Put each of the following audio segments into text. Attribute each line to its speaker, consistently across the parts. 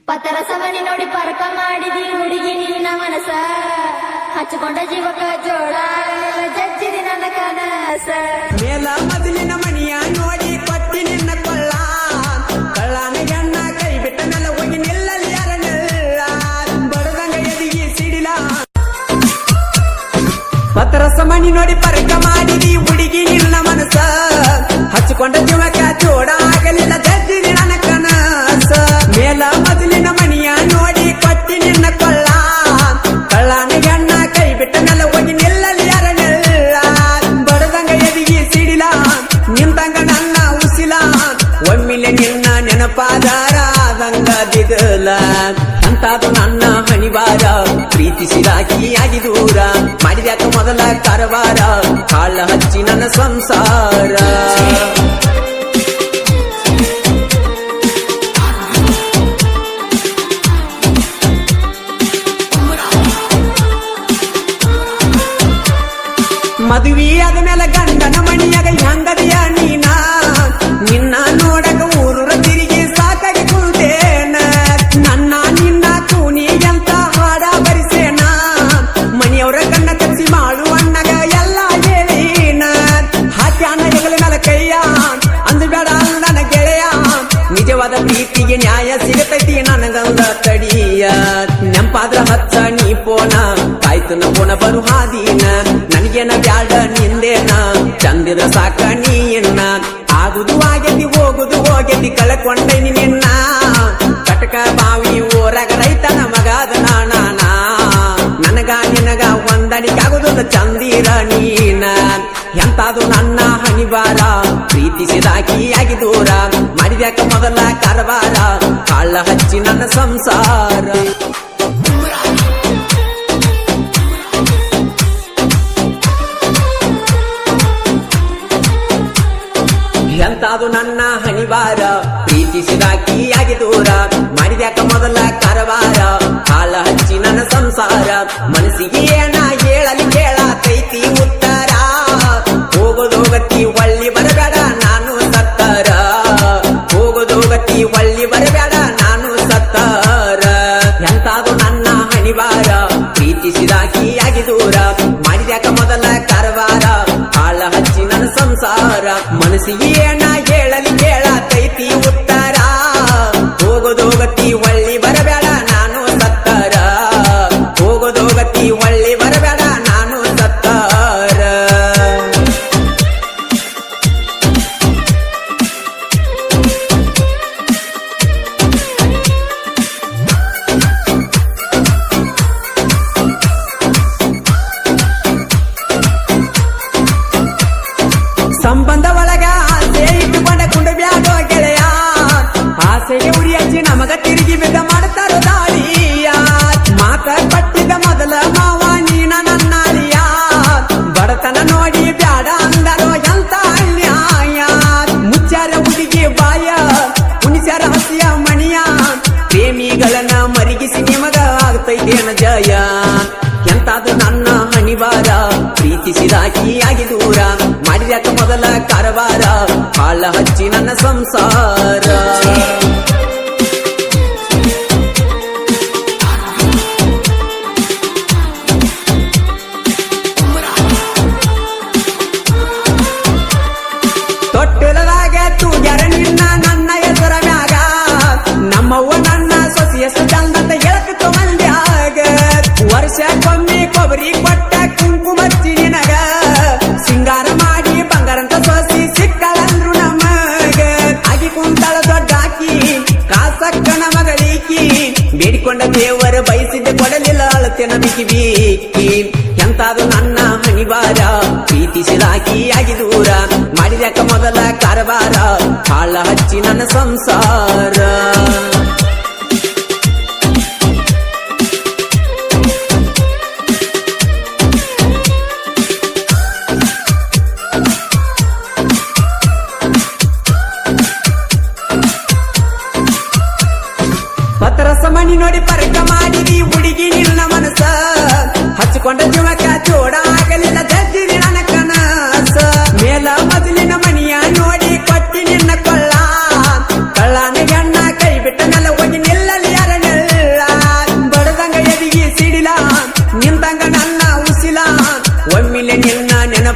Speaker 1: ಪತರಸವನಿ ನೋಡಿ ಪರಕ ಮಾಡಿದಿ ಹುಡುಗಿ ನಿನ್ನ ಮನಸ ಹಚ್ಚಿಕೊಂಡ ಜೀವಕ ಜೋಳ ಜಜ್ಜಿದಿ ನನ್ನ ಕನಸ
Speaker 2: ಮೇಲ ಮೊದಲಿನ ಮಣಿಯ ನೋಡಿ ಕೊಟ್ಟಿ ನಿನ್ನ ಕೊಳ್ಳ ಕಳ್ಳನ ಗಣ್ಣ ಕೈ ಬಿಟ್ಟ ಮೇಲೆ ಹೋಗಿ ನಿಲ್ಲಲಿ ಯಾರನ್ನೆಲ್ಲ ಬಡದಂಗ ಎದಿಗಿ ಸಿಡಿಲ ಪತರಸ ಮಣಿ ನೋಡಿ ಪರಕ ಮಾಡಿದಿ ಹುಡುಗಿ ನಿನ್ನ ಮನಸ ಹಚ್ಚಿಕೊಂಡ ಜೀವಕ ಜೋಡ ಆಗಲಿಲ್ಲ ಜಜ್ಜಿದಿ ನನ್ನ ಕನಸ ಮೇಲ ಮೊದಲಿನ ಮಣಿಯ ನೋಡಿ ಕೊಟ್ಟಿ ನಿನ್ನ ಕೊಳ್ಳ ಕಳ್ಳನ ಗಣ್ಣ ಕೈ ಬಿಟ್ಟ ಮೇಲೆ ಹೋಗಿ ನಿಲ್ಲಲಿ ಯಾರನ್ನೆಲ್ಲ ಬಡದಂಗ ಎದಿಗಿ ಸಿಡಿಲ ನಿಂತಂಗ ನನ್ನ ಉಸಿಲ ಒಮ್ಮಿಲೆ ನಿನ್ನ ನೆನಪಾದಾರಾದಂಗ ದಿಗಲ ಅಂತಾದು ನನ್ನ ಹಣಿವಾರ ಪ್ರೀತಿಸಿದಾಕಿ ಆಗಿ ದೂರ ಮಾಡಿದ್ಯಾಕ ಮೊದಲ ಕಾರವಾರ ಕಾಳ ಹಚ್ಚಿ ನನ್ನ ಸಂಸಾರ ಮದುವೆ ಆದ ಮೇಲೆ ಗಂಡನ ಮಣಿಯಾಗ ಹೆಂಗದಿಯ ನೀನ ನಿನ್ನ ನೋಡಕ ಊರೂರ ತಿರುಗಿ ಸಾಕಾಗಿ ಕುಂತೇನ ನನ್ನ ನಿನ್ನ ಕೂನಿ ಅಂತ ಹಾಡ ಬರಿಸೇನ ಮನೆಯವರ ಕಣ್ಣ ತಪ್ಸಿ ಮಾಡು ಅಣ್ಣಗ ಎಲ್ಲ ಹೇಳಿನ ಹಾಕ್ಯಾನ ಹೆಗಲ ಮೇಲೆ ಕೈಯ ಅಂದು ಬೇಡ ನನ್ನ ಗೆಳೆಯ ನಿಜವಾದ ಪ್ರೀತಿಗೆ ನ್ಯಾಯ ಸಿಗತೈತಿ ನನಗಂದ ತಡಿಯ ನೆಂಪಾದ್ರ ಹಚ್ಚ ನೀ ಪೋನ ಕಾಯ್ತು ಪೋನ ಬರು ಹಾದಿನ ನನಗೇನ ಬ್ಯಾಡ ನಿಂದೇನ ಚಂದಿದ್ರ ಸಾಕ ನೀನ್ನ ಆಗುದು ಆಗೇತಿ ಹೋಗುದು ಹೋಗೇತಿ ಕಳ್ಕೊಂಡೈನಿ ನಿನ್ನ ಕಟಕ ಬಾವಿ ಊರಾಗ ರೈತನ ಮಗಾದ ನಾನ ನನಗ ನಿನಗ ಹೊಂದಾಣಿಕಾಗುದಿಲ್ಲ ಚಂದಿರ ನೀನ ಎಂತಾದು ನನ್ನ ಹಣಿವಾರ ಪ್ರೀತಿಸಿದಾಕಿ ಆಗಿ ದೂರ ಮಾಡಿದ್ಯಾಕ ಮೊದಲ ಕಾರವಾರ ಕಾಳ ಹಚ್ಚಿ ನನ್ನ ಸಂಸಾರ ಎಂತಾದು ನನ್ನ ಹಣಿವಾರ ಪ್ರೀತಿಸಿದಾಕಿ ಆಗಿ ದೂರ ಮಾಡಿದ್ಯಾಕ ಮೊದಲ ಕಾರವಾರ ಕಾಳ ಹಚ್ಚಿ ನನ್ನ ಸಂಸಾರ ಮನಸ್ಸಿಗೆ ಏನ ಹೇಳಲಿ ಕೇಳತೈತಿ ಉತ್ತರ ಹೋಗೋದೋಗತಿ ಒಳ್ಳಿ ಬರಬೇಡ ನಾನು ಸತ್ತರ ಹೋಗೋದೋಗತಿ ಒಳ್ಳಿ ಬರಬೇಡ ನಾನು ಸತ್ತರ ಎಂತಾದು ನನ್ನ ಹಣಿವಾರ ಪ್ರೀತಿಸಿದಾಕಿ ಆಗಿ ದೂರ ಮಾಡಿದ್ಯಾಕ ಮೊದಲ ಕಾರವಾರ ಕಾಳ ಹಚ್ಚಿ ನನ್ನ ಸಂಸಾರ ಮನಸ್ಸಿಗೆ ಏನ ಹೇಳಲಿ ಕೇಳತೈತಿ ಉತ್ತರ ಹೋಗೋದೋಗತಿ ಒಳ್ಳಿ ಬರಬೇಡ ನಾನು ಸತ್ತರ ಹೋಗೋದೋಗತಿ ಒಳ್ಳಿ ಬರಬೇಡ ನಾನು ಸತ್ತರ ಸಂಬಂಧ ಒಳಗ ಆಸೆ ಇಟ್ಟುಕೊಂಡ ಕುಂಡ ಬ್ಯಾಡೋ ಗೆಳೆಯ ಆಸೆಗೆ ಉರಿ ಹಚ್ಚಿ ನಮಗ ತಿರುಗಿ ಬಿದ್ದ ಮಾಡ್ತಾರೋ ದಾಳಿಯ ಮಾತ ಪಟ್ಟಿದ ಮೊದಲ ಮಾವ ನೀನ ನನ್ನಾಳಿಯ ಬಡತನ ನೋಡಿ ಬ್ಯಾಡ ಅಂದರೋ ಎಂತ ಅನ್ಯಾಯ ಮುಚ್ಚಾರ ಹುಡುಗಿ ಬಾಯ ಉಣಿಸ್ಯಾರ ಹಸಿಯ ಮಣಿಯ ಪ್ರೇಮಿಗಳನ್ನ ಮರಿಗಿಸಿ ನಿಮಗ ಆಗ್ತೈತೇನ ಜಯ ಎಂತಾದು ನನ್ನ ಹಣಿವಾರ ಪ್ರೀತಿಸಿದಾಕಿ ಆಗಿ ದೂರ ಮಾಡಿದ್ಯಾಕ ಮೊದಲ ಕಾರವಾರ ಕಾಳ ಹಚ್ಚಿ ನನ್ನ ಸಂಸಾರ ತೊಟ್ಟಿಲದಾಗ ತೂಗ್ಯಾರ ನಿನ್ನ ನನ್ನ ಹೆಸರ ಮ್ಯಾಗ ನಮ್ಮವ್ವ ನನ್ನ ಸೊಸಿ ಎಷ್ಟು ಚಂದಂತ ಹೇಳಕ್ ತಗೊಂಡ್ಯಾಗ ವರ್ಷಕ್ಕೊಮ್ಮೆ ಕೊಬ್ಬರಿ ಕೊಟ್ಟ ಕುಂಕುಮ ನಿನಗ ಸಿಂಗಾರ ಮಾಡಿ ಬಂಗಾರಂತ ಸೊಸಿ ಸಿಕ್ಕಳಂದ್ರು ನಮಗ ಆಗಿ ಕುಂತಳ ದೊಡ್ಡ ಆಕಿ ಕಾಸಕ್ಕನ ಮಗಳಿಕಿ ಬೇಡಿಕೊಂಡ ದೇವರ ಬಯಸಿದ್ದೆ ಕೊಡಲಿಲ್ಲ ಅಳತೆನ ಬಿಕ್ಕಿ ಬೀಕಿ ಎಂತಾದು ನನ್ನ ಹಣಿವಾರ ಪ್ರೀತಿಸಿದಾಕಿ ಆಗಿ ದೂರ ಮಾಡಿದ್ಯಾಕ ಮೊದಲ ಕಾರವಾರ ಕಾಳ ಹಚ್ಚಿ ನನ್ನ ಸಂಸಾರ ಪತರಸ ಮಣಿ ನೋಡಿ ಪರಕ ಮಾಡಿದಿ ಹುಡುಗಿ ನಿನ್ನ ಮನಸ ಹಚ್ಚಿಕೊಂಡ ಜೀವಕ ಜೋಡ ಆಗಲಿಲ್ಲ ಜಜ್ಜಿದಿ ನನ್ನ ಕನಸ ಮೇಲ ಮೊದಲಿನ ಮಣಿಯ ನೋಡಿ ಕೊಟ್ಟಿ ನಿನ್ನ ಕೊಳ್ಳ ಕಳ್ಳನ ಗಣ್ಣ ಕೈ ಬಿಟ್ಟ ಮೇಲೆ ಹೋಗಿ ನಿಲ್ಲಲಿ ಯಾರನ್ನ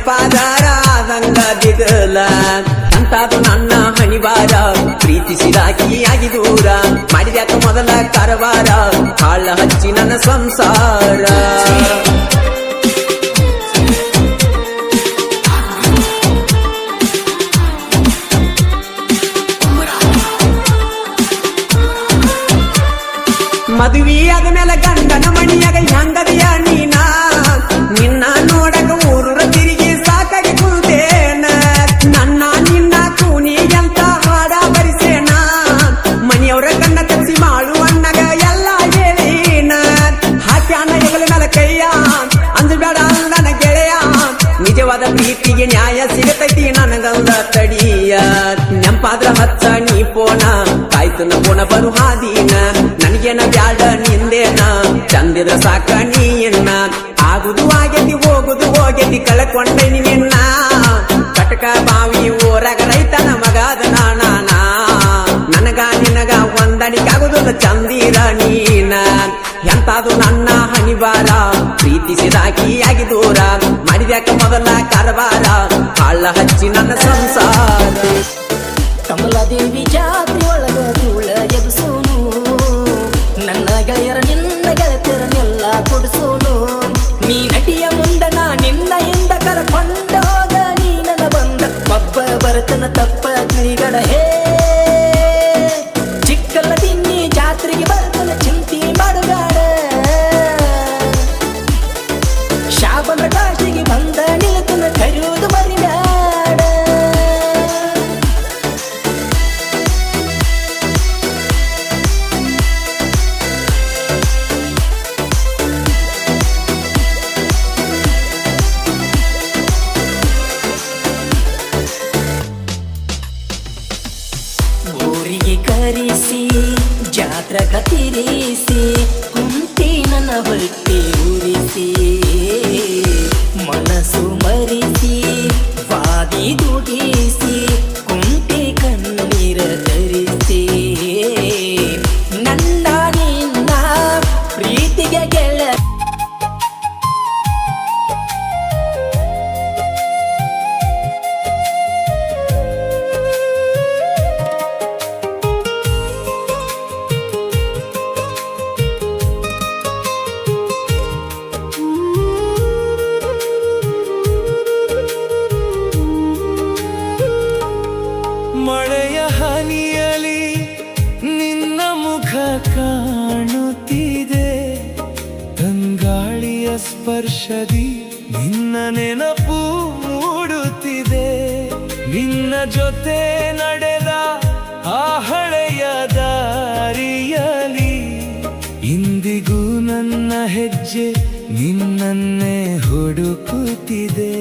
Speaker 2: ನೆನಪಾದಾರ ಆದಂಗ ದಿಗಲ ಅಂತಾದು ನನ್ನ ಹಣಿವಾರ ಪ್ರೀತಿಸಿದಾಗಿಯಾಗಿ ದೂರ ಮಾಡಿದ್ಯಾಕ ಮೊದಲ ಕಾರವಾರ ಕಾಳ ಹಚ್ಚಿ ನನ್ನ ಸಂಸಾರ ಮದುವೆ ಆದ ಮೇಲೆ ಗಂಡನ ಮಣಿಯಾಗ ಹೆಂಗದಿಯ ನೀನ ನಿನ್ನ ನೋಡಕ ಊರೂರ ತಿರುಗಿ ಸಾಕಾಗಿ ಕುಂತೇನ ನನ್ನ ನಿನ್ನ ಕೂನಿ ಅಂತ ಹಾಡ ಬರಿಸೇನ ಮನೆಯವರ ಕಣ್ಣ ಕಚ್ಚಿ ಮಾಡು ಅಣ್ಣಗ ಎಲ್ಲ ಹೇಳಿನ ಹಾಕ್ಯಾನ ಹೆಗಲ ಮೇಲೆ ಕೈಯ ಅಂಜಬೇಡ ನನ್ನ ಗೆಳೆಯ ನಿಜವಾದ ಪ್ರೀತಿಗೆ ನ್ಯಾಯ ಸಿಗತೈತಿ ನನಗಂದ ತಡಿಯ ನೆಂಪಾದ್ರ ಹಚ್ಚ ನೀ ಪೋಣ ಕಾಯ್ತು ನ ಪೋಣ ಬರು ಹಾದಿನ ನನಗೇನ ಬ್ಯಾಡ ನಿಂದೇನ ಚಂದಿರ ಸಾಕ ನೀನ್ನ ಆಗುದು ಆಗೇತಿ ಹೋಗುದು ಹೋಗೇತಿ ಕಳ್ಕೊಂಡೇನಿ ನಿನ್ನ ಕಟಕ ಬಾವಿ ಊರಾಗ ರೈತನ ಮಗಾದ ನಾನ ನನಗ ನಿನಗ ಹೊಂದಾಣಿಕಾಗುದಿಲ್ಲ ಚಂದಿರ ನೀನ ಎಂತಾದು ನನ್ನ ಹಣಿವಾರ ಪ್ರೀತಿಸಿದಾಗಿಯಾಗಿ ದೂರ ಮಾಡಿದ್ಯಾಕ ಮೊದಲ ಕಾರವಾರ ಕಾಳ ಹಚ್ಚಿ ನನ್ನ ಸಂಸಾರ
Speaker 3: ಕಮಲಾದೇವಿ ಜಾತ್ರೆ ಒಳಗ ಧೂಳ ಎಬ್ಸೋನು ನನ್ನ ಗೆಳೆಯರ ನಿನ್ನ ಗೆಳತಿಯರನ್ನೆಲ್ಲ ಕೊಡಿಸೋನು ನೀ ನಟಿಯ ಮುಂದ ನಾ ನಿನ್ನ ಹಿಂದ ಕರ್ಕೊಂಡ ಹೋಗ ನೀ ನನ್ನ ಬಂದ ಒಬ್ಬ ಬರತನ ತಪ್ಪ ತಿಳಿಗಡ ಹೇ ಚಿಕ್ಕಲ್ಲ ತಿನ್ನಿ ಜಾತ್ರೆಗೆ ಬರ್ತನ ಚಿಂತಿ ಮಾಡುಗಾಡ ಶಾಬನ ಕಾಶಿಗೆ ಬಂದ ನಿಲ್ತನ ಕರೆಯುವುದು ಮರಿಬ್ಯಾಡ ಊರಿಗೆ ಕರೆಸಿ ಜಾತ್ರೆ ಕತಿರಿಸಿ ಕುಂತಿ ನನ್ನ ಹೊಟ್ಟೆ ಉರಿಸಿ ಮನಸ್ಸು ಮರಿಸಿ ವಾದಿ ದುಡಿಸಿ ಕುಂತಿ ಕಣ್ಣೀರ ತರಿಸಿ ನನ್ನ ನಿನ್ನ ಪ್ರೀತಿಗೆ ಗೆಳ
Speaker 4: ಮಳೆಯ ಹನಿಯಲಿ ನಿನ್ನ ಮುಖ ಕಾಣುತ್ತಿದೆ ತಂಗಾಳಿಯ ಸ್ಪರ್ಶದಿ ನಿನ್ನ ನೆನಪು ಮೂಡುತ್ತಿದೆ ನಿನ್ನ ಜೊತೆ ನಡೆದ ಆ ಹಳೆಯ ದಾರಿಯಲಿ ಇಂದಿಗೂ ನನ್ನ ಹೆಜ್ಜೆ ನಿನ್ನನ್ನೇ ಹುಡುಕುತ್ತಿದೆ